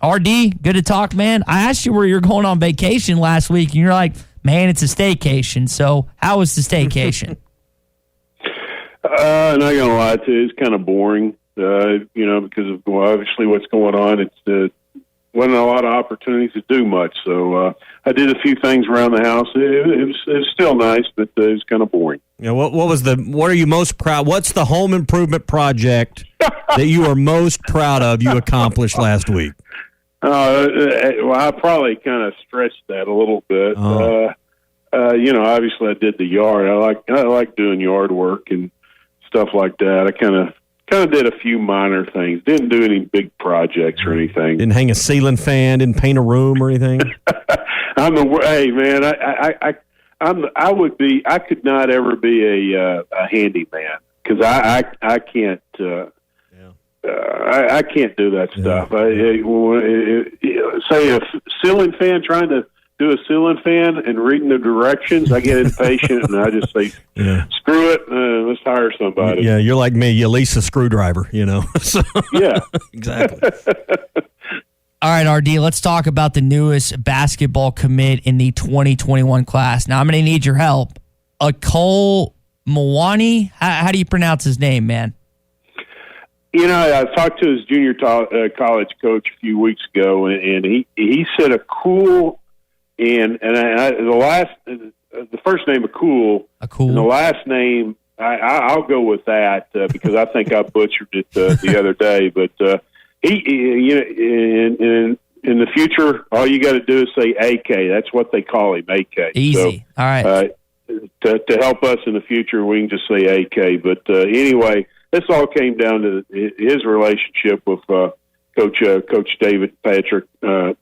RD, good to talk, man. I asked you where you're going on vacation last week, and you're like, man, it's a staycation. So how was the staycation? Not going to lie to you, it's kind of boring, because of obviously what's going on. It's wasn't a lot of opportunities to do much. So I did a few things around the house. It was still nice, but it was kind of boring. Yeah, what are you most proud? What's the home improvement project that you are most proud of you accomplished last week? Well, I probably kind of stretched that a little bit. Obviously I did the yard. I like doing yard work and stuff like that. I kind of did a few minor things. Didn't do any big projects or anything. Didn't hang a ceiling fan. Didn't paint a room or anything. Hey man, I could not ever be a handyman because I can't. I can't do that stuff. Say a ceiling fan, trying to do a ceiling fan and reading the directions, I get impatient and I just say, screw it, let's hire somebody. Yeah, you're like me. You lease a screwdriver, So, yeah. Exactly. All right, RD, let's talk about the newest basketball commit in the 2021 class. Now, I'm going to need your help. Cole Mawein, how do you pronounce his name, man? I talked to his junior college coach a few weeks ago, and he said a cool, and the first name a cool, and the last name I'll go with that because I think I butchered it the other day. But in the future, all you got to do is say AK. That's what they call him, AK. Easy. So, all right. To help us in the future, we can just say AK. But anyway. This all came down to his relationship with Coach David Patrick, the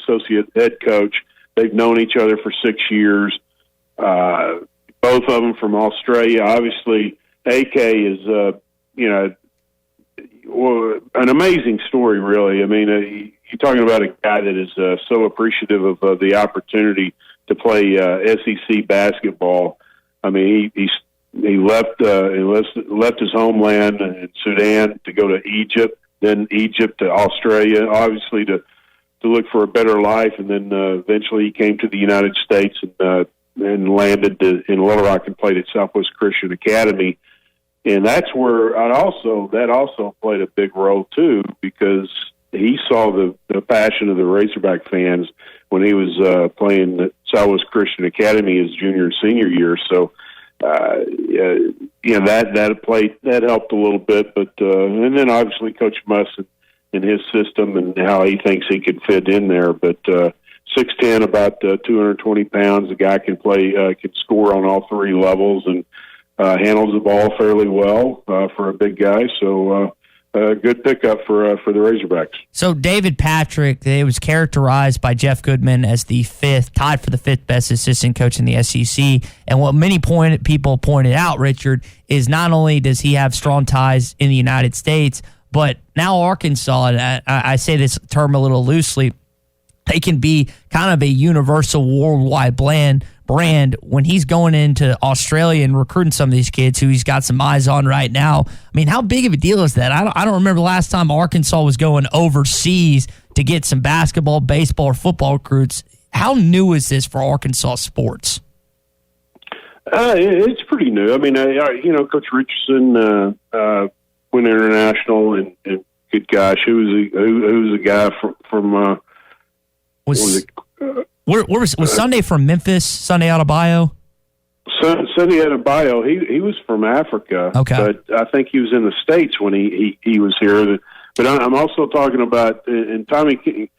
associate head coach. They've known each other for 6 years. Both of them from Australia. Obviously, AK is an amazing story. Really, I mean, you're talking about a guy that is so appreciative of the opportunity to play SEC basketball. I mean, he left his homeland in Sudan to go to Egypt, then Egypt to Australia, obviously to look for a better life, and then eventually he came to the United States and landed in Little Rock and played at Southwest Christian Academy, and that's where that also played a big role too because he saw the passion of the Razorback fans when he was playing at Southwest Christian Academy his junior and senior year, so. That helped a little bit, but and then obviously Coach Musselman and his system and how he thinks he could fit in there. But 6'10", about 220 pounds, the guy can play, can score on all three levels, and handles the ball fairly well for a big guy. So. Good pickup for the Razorbacks. So David Patrick, it was characterized by Jeff Goodman as tied for the fifth best assistant coach in the SEC. And what many people pointed out, Richard, is not only does he have strong ties in the United States, but now Arkansas, and I say this term a little loosely, they can be kind of a universal worldwide brand when he's going into Australia and recruiting some of these kids who he's got some eyes on right now. I mean, how big of a deal is that? I don't remember the last time Arkansas was going overseas to get some basketball, baseball, or football recruits. How new is this for Arkansas sports? It's pretty new. I mean, Coach Richardson went international, and good gosh, who was a guy from was Sunday from Memphis? Sunday Adebayo? Sunday Adebayo, he was from Africa. Okay. But I think he was in the States when he was here. But I'm also talking about, and Tommy, he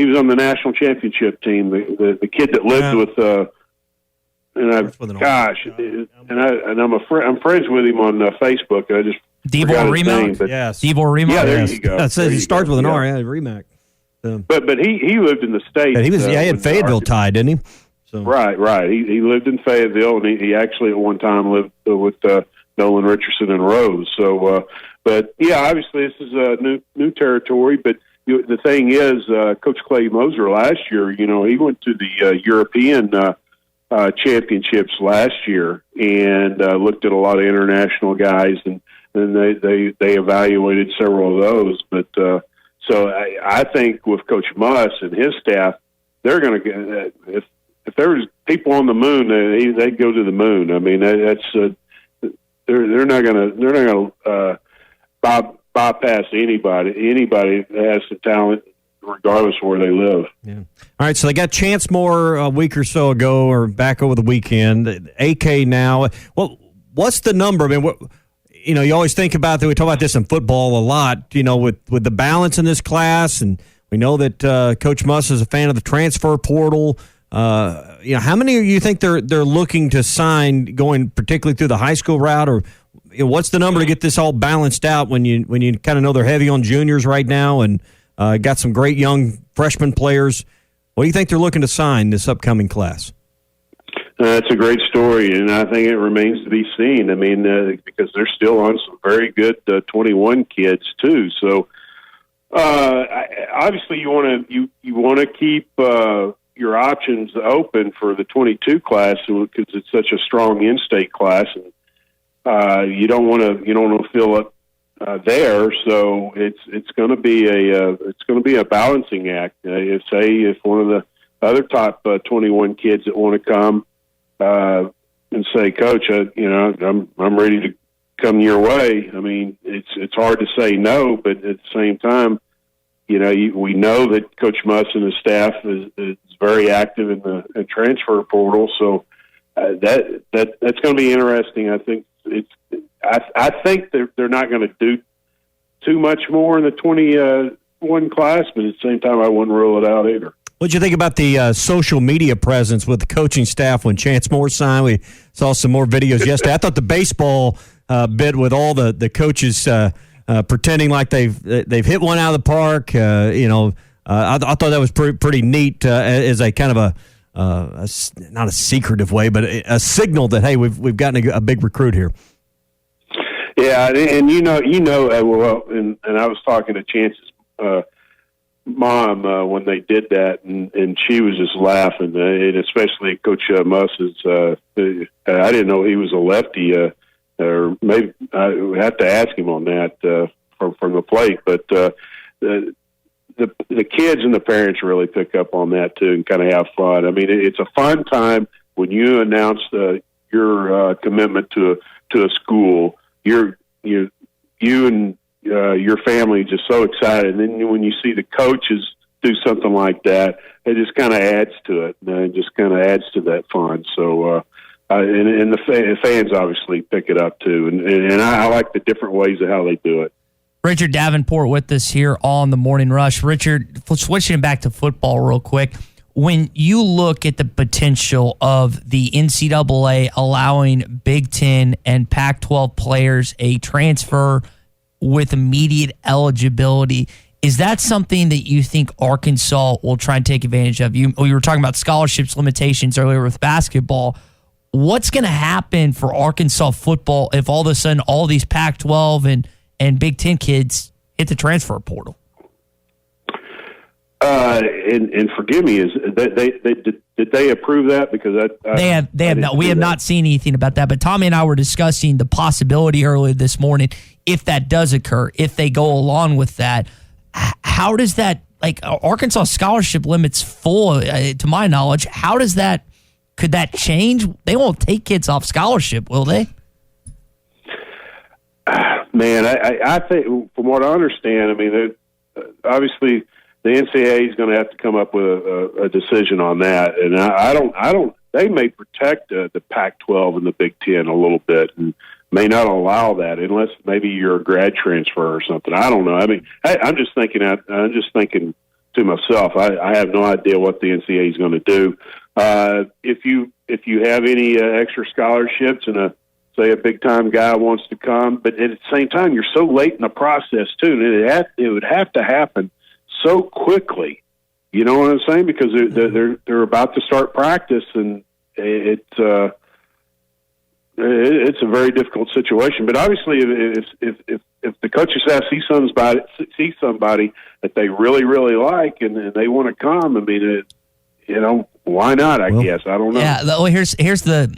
was on the national championship team. The kid that lived with, I'm friends with him on Facebook. I just Devor Remack. Yes. Devor Remack. Yeah, there you go. That says he starts with an R. Yeah, Remack. But he lived in the States. He had Fayetteville tied, didn't he? So. Right. He lived in Fayetteville, and he actually at one time lived with Nolan Richardson and Rose. So, but yeah, obviously this is new territory. But the thing is, Coach Clay Moser last year, he went to the European championships last year and looked at a lot of international guys, and they evaluated several of those. But So I think with Coach Muss and his staff, they're going to get if there's people on the moon, they go to the moon. I mean, that's they're not going to bypass anybody that has the talent, regardless of where they live. Yeah. All right, so they got Chance Moore a week or so ago, or back over the weekend. AK now. Well, what's the number? I mean, you always think about that. We talk about this in football a lot. With the balance in this class, and we know that Coach Muss is a fan of the transfer portal. How many do you think they're looking to sign, going particularly through the high school route, or what's the number to get this all balanced out when you kind of know they're heavy on juniors right now and got some great young freshman players? What do you think they're looking to sign this upcoming class? That's a great story, and I think it remains to be seen. I mean, because they're still on some very good 21 kids too. So obviously, you want to keep your options open for the 22 class because it's such a strong in-state class, and you don't want to fill it there. So it's going to be a balancing act. If one of the other top 21 kids that want to come and say, Coach, I'm ready to come your way. I mean, it's hard to say no, but at the same time, we know that Coach Muss and his staff is very active in the transfer portal. So that's going to be interesting. I think I think they're not going to do too much more in the 21 class, but at the same time, I wouldn't rule it out either. What did you think about the social media presence with the coaching staff when Chance Moore signed? We saw some more videos yesterday. I thought the baseball bit with all the coaches pretending like they've hit one out of the park. I thought that was pretty neat as a kind of a not a secretive way, but a signal that hey, we've gotten a big recruit here. Yeah, and well, and I was talking to Chance's mom when they did that, and she was just laughing, and especially Coach Muss's. I didn't know he was a lefty, or maybe I would have to ask him on that from the plate. But the kids and the parents really pick up on that too, and kind of have fun. I mean, it's a fun time when you announce your commitment to a school. You and your family just so excited, and then when you see the coaches do something like that, it just kind of adds to it. It just kind of adds to that fun. So, and the fans obviously pick it up too, and I like the different ways of how they do it. Richard Davenport with us here on the Morning Rush. Richard, switching back to football real quick. When you look at the potential of the NCAA allowing Big Ten and Pac-12 players a transfer with immediate eligibility, is that something that you think Arkansas will try and take advantage of? You were talking about scholarships limitations earlier with basketball. What's going to happen for Arkansas football if all of a sudden all these Pac-12 and Big Ten kids hit the transfer portal? And forgive me, did they approve that? Because they have not. We have not seen anything about that. But Tommy and I were discussing the possibility earlier this morning. If that does occur, if they go along with that, how does that, Arkansas scholarship limits full, to my knowledge, could that change? They won't take kids off scholarship, will they? Man, I think, from what I understand, I mean, obviously the NCAA is going to have to come up with a decision on that, and I don't. They may protect the Pac-12 and the Big Ten a little bit, and may not allow that unless maybe you're a grad transfer or something. I don't know. I mean, I'm just thinking to myself. I have no idea what the NCAA is going to do. If you have any extra scholarships and say a big time guy wants to come, but at the same time you're so late in the process too, and it would have to happen so quickly. You know what I'm saying? Because they're about to start practice, and it's a very difficult situation. But obviously, if the coaches have see somebody that they really really like and they want to come, I mean, why not? I guess I don't know. Yeah. Well, here's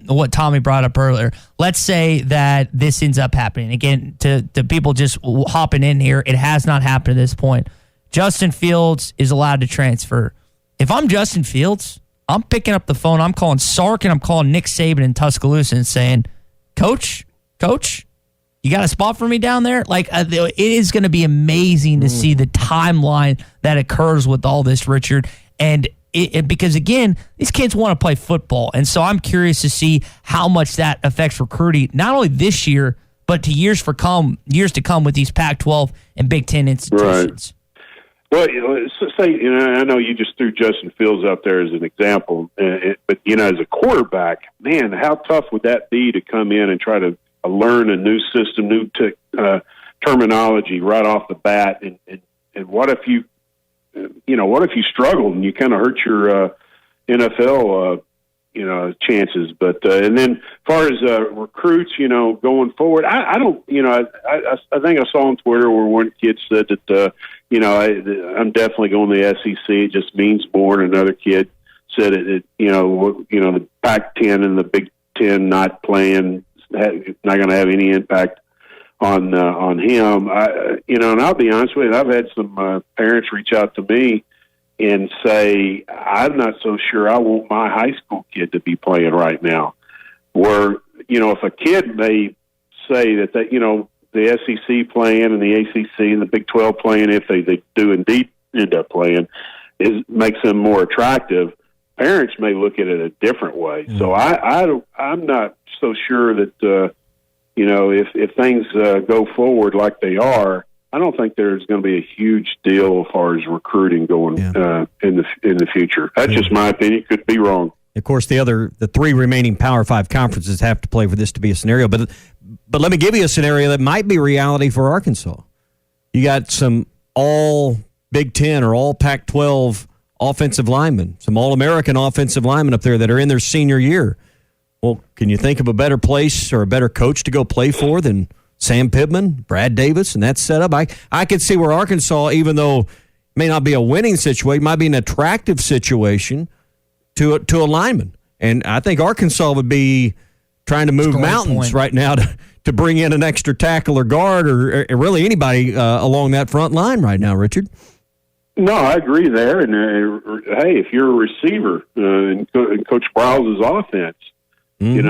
what Tommy brought up earlier. Let's say that this ends up happening again. To people just hopping in here, it has not happened at this point. Justin Fields is allowed to transfer. If I'm Justin Fields, I'm picking up the phone. I'm calling Sark and I'm calling Nick Saban in Tuscaloosa and saying, Coach, you got a spot for me down there? Like, it is going to be amazing to see the timeline that occurs with all this, Richard. And because, again, these kids want to play football. And so I'm curious to see how much that affects recruiting, not only this year, but to years to come with these Pac-12 and Big Ten institutions. Right. Well, say, I know you just threw Justin Fields out there as an example, but, as a quarterback, man, how tough would that be to come in and try to learn a new system, new terminology right off the bat? And what if you struggled and you kind of hurt your NFL, chances? But and then as far as recruits, going forward, I don't, I think I saw on Twitter where one kid said that, I'm definitely going to the SEC. It just means more. And another kid said the Pac-10 and the Big Ten not playing, not going to have any impact on him. And I'll be honest with you, I've had some parents reach out to me and say, I'm not so sure I want my high school kid to be playing right now. Where, if a kid may say that the SEC playing and the ACC and the Big 12 playing, if they do indeed end up playing, makes them more attractive, parents may look at it a different way. Mm-hmm. So I'm not so sure that, if things go forward like they are, I don't think there's going to be a huge deal as far as recruiting going in the future. That's just my opinion. Could be wrong. Of course, the three remaining Power 5 conferences have to play for this to be a scenario. But let me give you a scenario that might be reality for Arkansas. You got some all Big Ten or all Pac-12 offensive linemen, some All-American offensive linemen up there that are in their senior year. Well, can you think of a better place or a better coach to go play for than Sam Pittman, Brad Davis, and that setup? I could see where Arkansas, even though it may not be a winning situation, might be an attractive situation to a lineman. And I think Arkansas would be trying to move mountains right now to bring in an extra tackle or guard or really anybody along that front line right now, Richard. No, I agree there. And, hey, if you're a receiver in Coach Browse's offense, you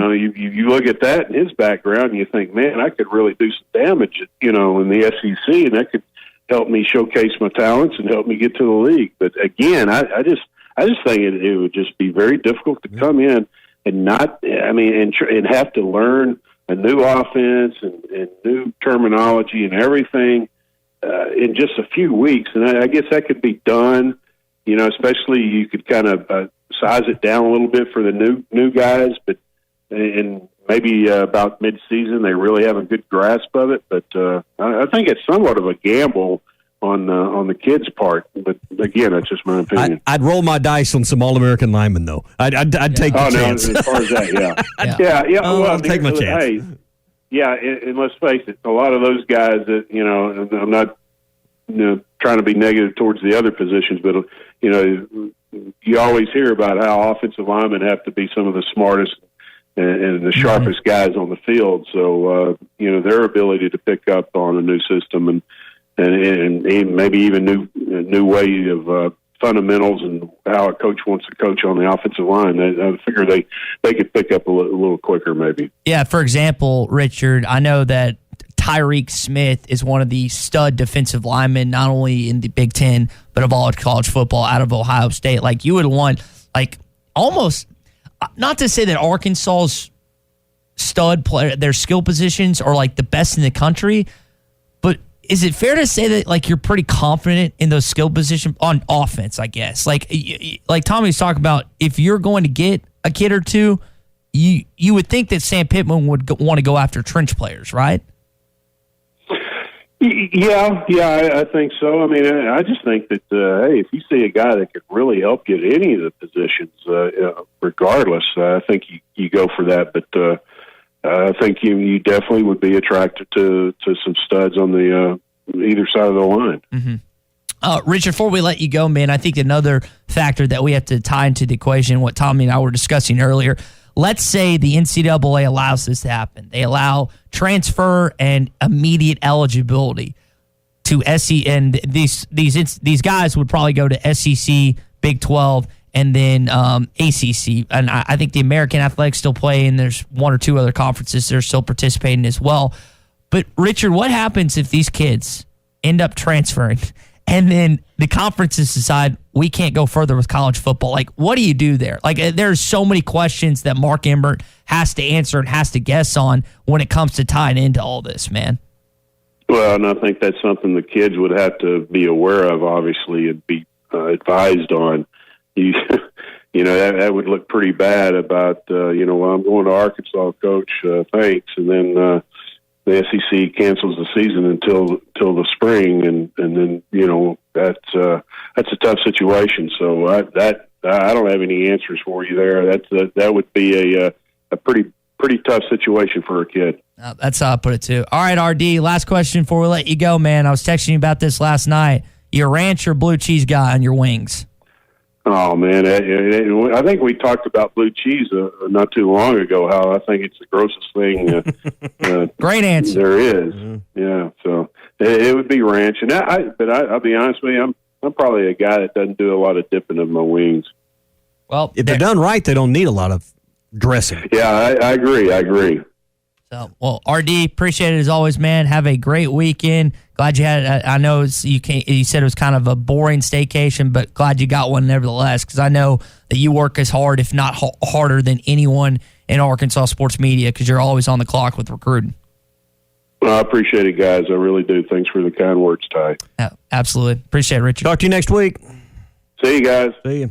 look at that in his background and you think, man, I could really do some damage, in the SEC, and that could help me showcase my talents and help me get to the league. But again, I just think it would just be very difficult to come in and and have to learn a new offense and new terminology and everything in just a few weeks. And I guess that could be done, especially you could kind of size it down a little bit for the new guys, but and maybe about mid-season they really have a good grasp of it. But I think it's somewhat of a gamble on the kids' part. But again, that's just my opinion. I'd roll my dice on some All-American linemen, though. I'd take the chance. As far as that, I'll take my chance. Hey, and let's face it, a lot of those guys that I'm not trying to be negative towards the other positions, but you always hear about how offensive linemen have to be some of the smartest and the sharpest guys on the field. So their ability to pick up on a new system and maybe even new way of fundamentals and how a coach wants to coach on the offensive line, I figure they could pick up a little quicker maybe. Yeah, for example, Richard, I know that Tyreek Smith is one of the stud defensive linemen, not only in the Big Ten, but of all college football out of Ohio State. Like, you would want, almost, not to say that Arkansas's stud player, their skill positions are the best in the country, but is it fair to say that you're pretty confident in those skill positions on offense, I guess? Like Tommy's talking about, if you're going to get a kid or two, you would think that Sam Pittman would want to go after trench players, right? Yeah, I think so. I mean, I just think that, hey, if you see a guy that could really help you at any of the positions, regardless, I think you go for that. But I think you definitely would be attracted to some studs on the either side of the line. Mm-hmm. Richard, before we let you go, man, I think another factor that we have to tie into the equation, what Tommy and I were discussing earlier, let's say the NCAA allows this to happen. They allow transfer and immediate eligibility. to SEC, and these guys would probably go to SEC, Big 12, and then ACC. And I think the American Athletics still play, and there's one or two other conferences that are still participating as well. But, Richard, what happens if these kids end up transferring and then the conferences decide we can't go further with college football? Like, what do you do there? Like, there's so many questions that Mark Emmert has to answer and has to guess on when it comes to tying into all this, man. Well, and I think that's something the kids would have to be aware of, obviously, and be advised on. You know, that would look pretty bad about, well, I'm going to Arkansas, coach, thanks. And then the SEC cancels the season until the spring, and then that's a tough situation. So I don't have any answers for you there. That would be a pretty tough situation for a kid. That's how I put it too. All right, RD. Last question before we let you go, man. I was texting you about this last night. You a ranch or blue cheese guy on your wings? Oh, man, I think we talked about blue cheese not too long ago, how I think it's the grossest thing Great answer. there is. Mm-hmm. Yeah, so it would be ranch. And I'll be honest with you, I'm probably a guy that doesn't do a lot of dipping of my wings. Well, if they're done right, they don't need a lot of dressing. Yeah, I agree. So, well, RD, appreciate it as always, man. Have a great weekend. Glad you had. I know you said it was kind of a boring staycation, but glad you got one nevertheless. Because I know that you work as hard, if not harder, than anyone in Arkansas sports media. Because you're always on the clock with recruiting. Well, I appreciate it, guys. I really do. Thanks for the kind words, Ty. Yeah, absolutely, appreciate it, Richard. Talk to you next week. See you guys. See you.